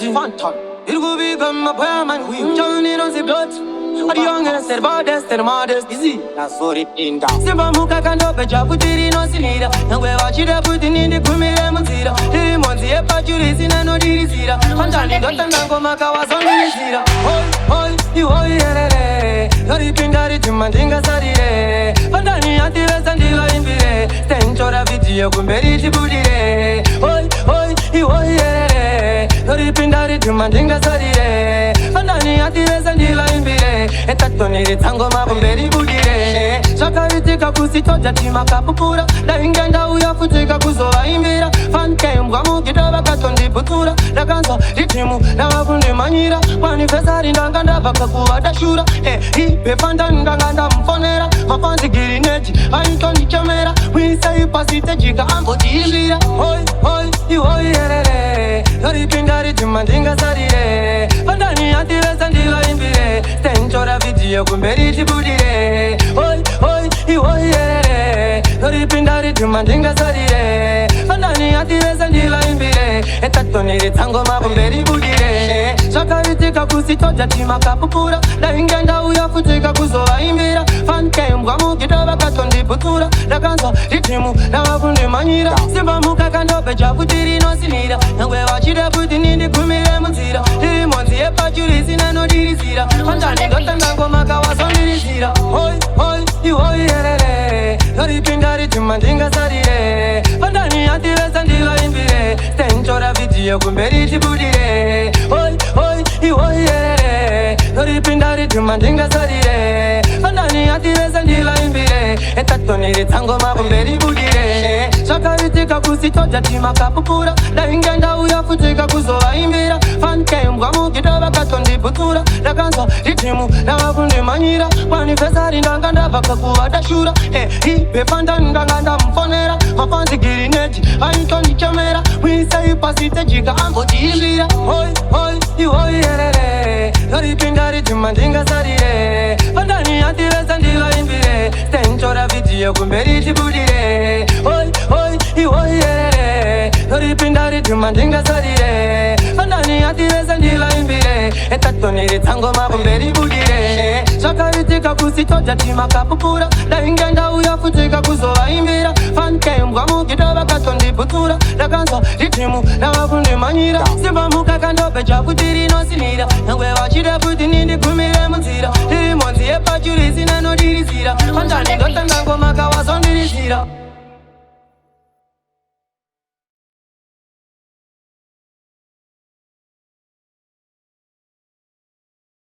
energy. Phantom. It will become a prayer man. We journey on the blood. Are the youngest, the baddest, the modest. Easy. That's what it in down. Simba muka kando pecha putiri no sinira. Nangwe wachida putini ndi kumire mutira. Diri monzi epa churisi na no dirisira. Pantani dota nango maka wasongirisira. Hoi, hoi, herere. Yori pindari tumandinga sarire. Pantani antivesa ndiva impire. Stenchora video kumberi chibudire. Hoi, herere. Yori pindari tumandinga sarire. Pantani antivesa ndiva impire. Etatoniri tango mabumberi budire. Shakaritika kusitoja chima kapupura. Da ingenda uya futika kuzoa imbira. Fanke mwamu kidoba katondi putura. Da kansa ritimu na wabundi manyira. Manifestari ndanganda baka kuwada shura. Ipe fanda ndanganda mfonera. Mafanzi girineji aitoni chamera. Wisa ipasite jika ambo jimbira. Hoi, herere. Yori pindari tumandinga sarire. Pandani antivesa ndiva imbire. Stenchora video kumberi chibudire. Hoi, herere. Yori pindari tumandinga sarire. Pandani antivesa ndiva imbire. Etatoniri tango mabumberi budire. Shakaritika kusitoja chima kapupura. Da ingenda uya futika kuzoa imbira. Fanke mwamu kidoba katondi putura. Da kansa ritimu na wabundi manyira. Simba muka kando pecha putiri no sinira. Nangwe wachida putini ndi kumire mutira. Diri monzi epa churisi na no dirisira. Pantani dota nango maka wasongirisira. Hoi, herere. Yori pindari tumandinga sarire. Pantani antivesa ndiva imbire. Stenchora video kumberi chibudire. Hoi, herere. Yori pindari tumandinga sarire. Pantani antivesa ndiva imbire. Etatoniri tango mabumberi budire. Shakaritika kusitoja chima kapupura. Da ingenda uya futika kuzoa imbira. Fanke mwamu kidoba katondi putura. Da kansa ritimu na wabundi manyira. Manifestari ndanganda baka kuwada shura. Ipe fanda ndanganda mfonera. Mafanzi girineji aitoni chamera. Wisa ipasite jika ambo jimbira. Hoi, herere. Yori pindari tumandinga sarire. Pandani antivesa ndiva imbire. Stenchora video kumberi chibudire. Hoi, herere. Yori pindari tumandinga sarire. Pandani antivesa ndiva imbire. Etatoniri tango mabumberi budire. Shakaritika kusitoja chima kapupura. Da ingenda uya futika kuzoa imbira. Fanke mwamu kidoba katondi putura. Da kansa ritimu na wabundi manyira. Simba muka kando pecha putiri no sinira. Nangwe wachida putini ndi kumire mutira. Diri monzi epa churisi na no dirisira. Pantani dota nango maka wasongirisira.